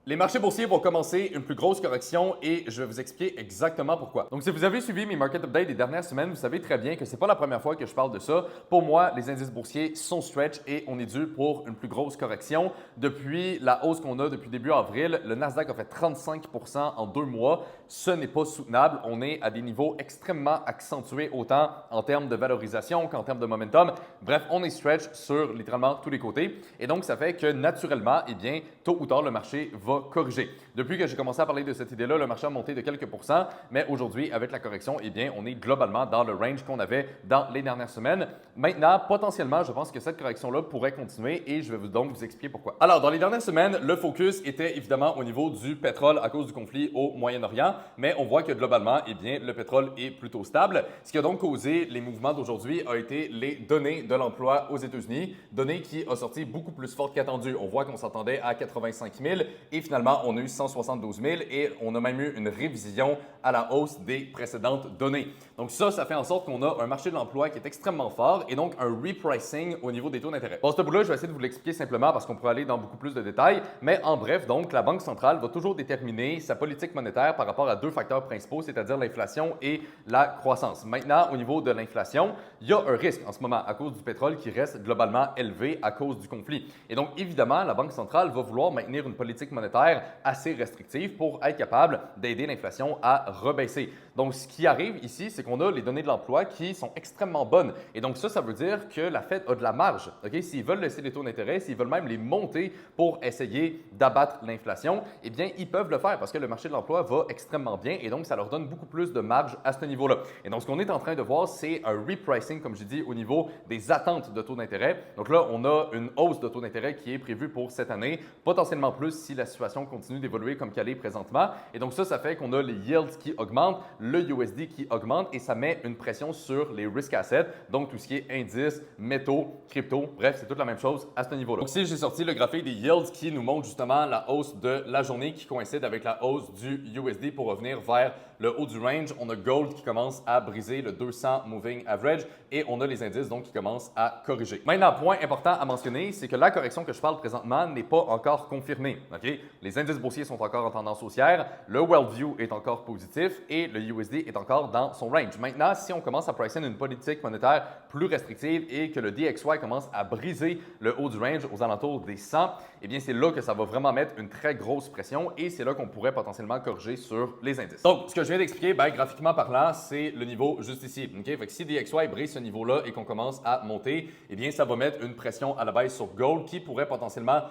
Les marchés boursiers vont commencer une plus grosse correction et je vais vous expliquer exactement pourquoi. Donc, si vous avez suivi mes market updates des dernières semaines, vous savez très bien que ce n'est pas la première fois que je parle de ça. Pour moi, les indices boursiers sont stretch et on est dû pour une plus grosse correction. Depuis la hausse qu'on a depuis début avril, le Nasdaq a fait 35 en 2 mois. Ce n'est pas soutenable. On est à des niveaux extrêmement accentués, autant en termes de valorisation qu'en termes de momentum. Bref, on est stretch sur littéralement tous les côtés. Et donc, ça fait que naturellement, eh bien, tôt ou tard, le marché va corriger. Depuis que j'ai commencé à parler de cette idée-là, le marché a monté de quelques pourcents, mais aujourd'hui, avec la correction, eh bien, on est globalement dans le range qu'on avait dans les dernières semaines. Maintenant, potentiellement, je pense que cette correction-là pourrait continuer et je vais donc vous expliquer pourquoi. Alors, dans les dernières semaines, le focus était évidemment au niveau du pétrole à cause du conflit au Moyen-Orient, mais on voit que globalement, eh bien, le pétrole est plutôt stable. Ce qui a donc causé les mouvements d'aujourd'hui a été les données de l'emploi aux États-Unis, données qui ont sorti beaucoup plus fortes qu'attendues. On voit qu'on s'attendait à 85 000 et finalement, on a eu 172 000 et on a même eu une révision à la hausse des précédentes données. Donc ça fait en sorte qu'on a un marché de l'emploi qui est extrêmement fort et donc un repricing au niveau des taux d'intérêt. Bon, ce bout-là, je vais essayer de vous l'expliquer simplement parce qu'on pourrait aller dans beaucoup plus de détails, mais en bref, donc, la Banque centrale va toujours déterminer sa politique monétaire par rapport à deux facteurs principaux, c'est-à-dire l'inflation et la croissance. Maintenant, au niveau de l'inflation, il y a un risque en ce moment à cause du pétrole qui reste globalement élevé à cause du conflit. Et donc, évidemment, la Banque centrale va vouloir maintenir une politique monétaire assez restrictive pour être capable d'aider l'inflation à rebaisser. Donc, ce qui arrive ici, c'est qu'on a les données de l'emploi qui sont extrêmement bonnes. Et donc, ça veut dire que la Fed a de la marge. Okay? S'ils veulent laisser les taux d'intérêt, s'ils veulent même les monter pour essayer d'abattre l'inflation, eh bien, ils peuvent le faire parce que le marché de l'emploi va extrêmement bien et donc, ça leur donne beaucoup plus de marge à ce niveau-là. Et donc, ce qu'on est en train de voir, c'est un repricing, comme je dis, au niveau des attentes de taux d'intérêt. Donc là, on a une hausse de taux d'intérêt qui est prévue pour cette année, potentiellement plus si la situation continue d'évoluer comme qu'elle est présentement. Et donc, ça fait qu'on a les yields qui augmentent, le USD qui augmente et ça met une pression sur les risk assets, donc tout ce qui est indices, métaux, crypto, bref, c'est toute la même chose à ce niveau-là. Donc ici, j'ai sorti le graphique des yields qui nous montre justement la hausse de la journée qui coïncide avec la hausse du USD pour revenir vers le haut du range. On a Gold qui commence à briser le 200 Moving Average et on a les indices donc qui commencent à corriger. Maintenant, point important à mentionner, c'est que la correction que je parle présentement n'est pas encore confirmée. Okay? Les indices boursiers sont encore en tendance haussière, le Worldview est encore positif et le USD est encore dans son range. Maintenant, si on commence à pricer une politique monétaire plus restrictive et que le DXY commence à briser le haut du range aux alentours des 100, eh bien c'est là que ça va vraiment mettre une très grosse pression et c'est là qu'on pourrait potentiellement corriger sur les indices. Donc, ce que je viens d'expliquer, graphiquement parlant, c'est le niveau juste ici. Okay? Fait que si DXY brise ce niveau-là et qu'on commence à monter, eh bien ça va mettre une pression à la baisse sur Gold qui pourrait potentiellement